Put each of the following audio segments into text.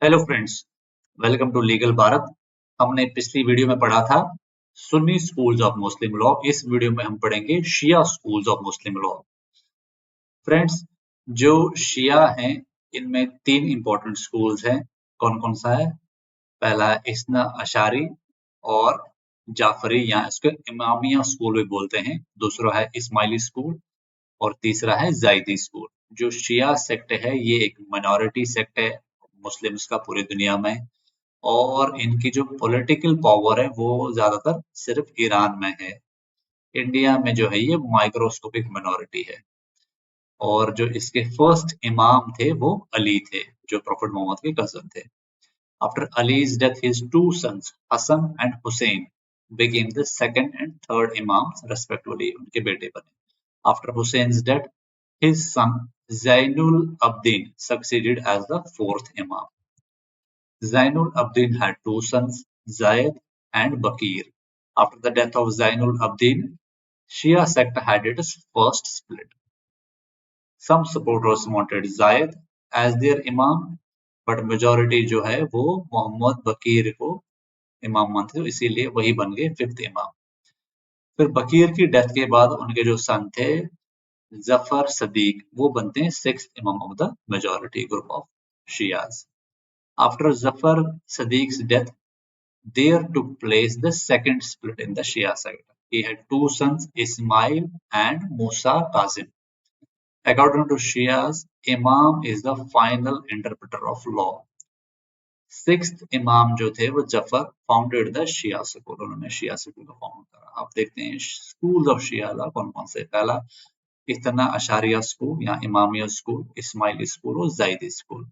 Hello friends, welcome to legal Bharat. हमने पिछली video में पढ़ा था Sunni schools of Muslim law. इस वीडियो में हम पढ़ेंगे Shia schools of Muslim law. Friends, जो शिया हैं इनमें तीन इंपॉर्टेंट स्कूल्स हैं। कौन कौन सा है? पहला है इस्ना अशारी और जाफरी, या इसको इमामिया स्कूल भी बोलते हैं। दूसरा है इस्माइली स्कूल और तीसरा है जायदी स्कूल। जो शिया सेक्ट है ये एक माइनॉरिटी सेक्ट है मुस्लिम्स का पूरी दुनिया में, और इनकी जो पॉलिटिकल पावर है वो ज्यादातर सिर्फ ईरान में है। इंडिया में जो है ये माइक्रोस्कोपिक मिनॉरिटी है। और जो इसके फर्स्ट इमाम थे वो अली थे, जो प्रॉफिट मोहम्मद के कजन थे। After Ali's death his two sons Hasan and Hussain became the second and third imams respectively, उनके बेटे बने। After Hussein's death, his son Zainul Abdin succeeded as the fourth imam. Zainul Abdin had two sons, Zayed and Bakir. After the death of Zainul Abdin, Shia sect had its first split. Some supporters wanted Zayed as their imam, but majority जो है वो मोहम्मद बकीर को इमाम मानते थे, इसीलिए वही बन गए फिफ्थ इमाम। फिर बकीर की डेथ के बाद उनके जो सन थे जफर सदीक, वो बनते हैं सिक्स्थ इमाम of the majority group of Shias. After Jafar सदीक's death, there took place the second split in the Shia sect. He had two sons, Ismail and Musa Kazim. According to Shias, Imam is the final interpreter of law. Sixth Imam जो थे वो Zafar founded the Shia school, उन्होंने शिया school को found करा। आप देखते हैं schools of शिया कौन कौन से। पहला इतना अशारिया स्कूल या इमामिया स्कूल, इस्माइली स्कूल और जायदी स्कूल।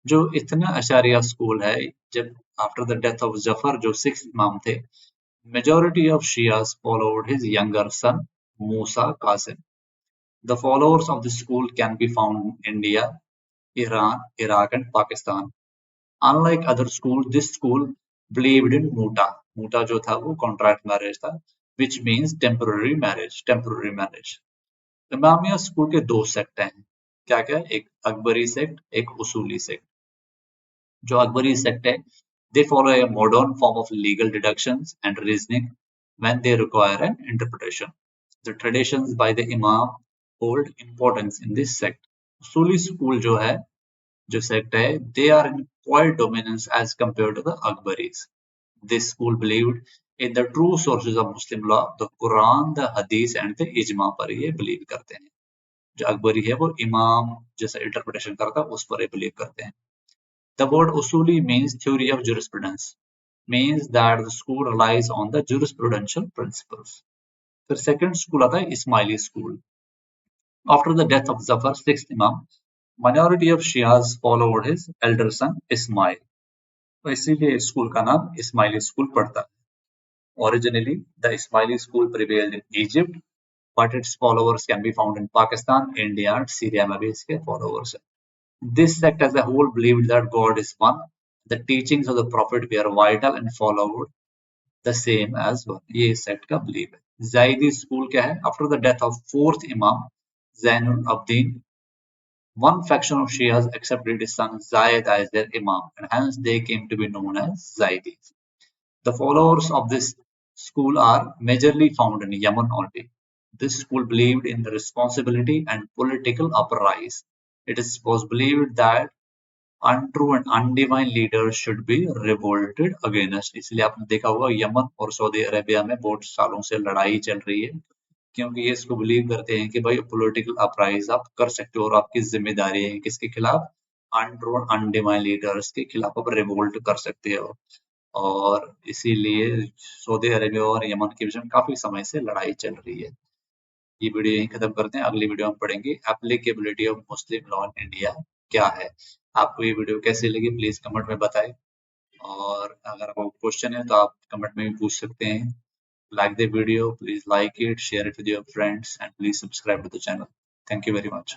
जो इतना अशारिया स्कूल है, जब after the death of Zafar जो सिक्स इमाम थे, majority of Shias followed his younger son Musa Qasim. The followers of this school can be found in India, Iran, Iraq and Pakistan. Unlike other schools, this school believed in muta. Muta जो था वो contract marriage था, which means temporary marriage. Temporary marriage. Imamia school के दो sect हैं। क्या क्या? एक अकबरी सेक्ट, एक उसूली सेक्ट। जो अकबरी सेक्ट है, they follow a modern form of legal deductions and reasoning when they require an interpretation. The traditions by the Imam hold importance in this sect. Usuli school जो है, जो sect है, they are in quite dominance as compared to the Akbaris. This school believed in the true sources of Muslim law, the Quran, the Hadith and the Ijma पर ये believe करते हैं। जो अकबरी है वो इमाम जैसा इंटरप्रिटेशन करता है उस पर ये बिलीव करते हैं। The word Usuli means theory of jurisprudence, means that the school relies on the jurisprudential principles. फिर second school आता है Ismaili school. After the death of Zafar, sixth Imam, minority of Shias followed his elder son Ismail. तो इसीलिए इस school का नाम Ismaili school पड़ता है। Originally, the Ismaili school prevailed in Egypt, but its followers can be found in Pakistan, India and Syria में भी इसके followers हैं। This sect as a whole believed that God is one. The teachings of the Prophet were vital and followed the same as one. ये इस sect का belief है। Zaidi school क्या है? After the death of fourth Imam Zainul Abdin, one faction of Shias accepted his son Zayed as their Imam, and hence they came to be known as Zaydis. The followers of this school are majorly found in Yemen only. This school believed in the responsibility and political uprise. It was believed that untrue and undivine leaders should be revolted against. इसलिए आपने देखा होगा Yemen और Saudi Arabia में बहुत सालों से लड़ाई चल रही है, क्योंकि ये इसको बिलीव करते हैं कि भाई पॉलिटिकल अपराइज आप कर सकते हो और आपकी जिम्मेदारी है। किसके खिलाफ? अनट्रू अनडिवाइन लीडर्स के खिलाफ आप रिवोल्ट कर सकते हो। और इसीलिए सऊदी अरेबिया और यमन के बीच में काफी समय से लड़ाई चल रही है। ये वीडियो यहीं खत्म करते हैं। अगली वीडियो में पढ़ेंगे applicability of Muslim law in India क्या है। आपको ये वीडियो कैसी लगी प्लीज कमेंट में बताएं, और अगर आपको क्वेश्चन है तो आप कमेंट में भी पूछ सकते हैं। Like the video, please like it, share it with your friends and please subscribe to the channel. Thank you very much.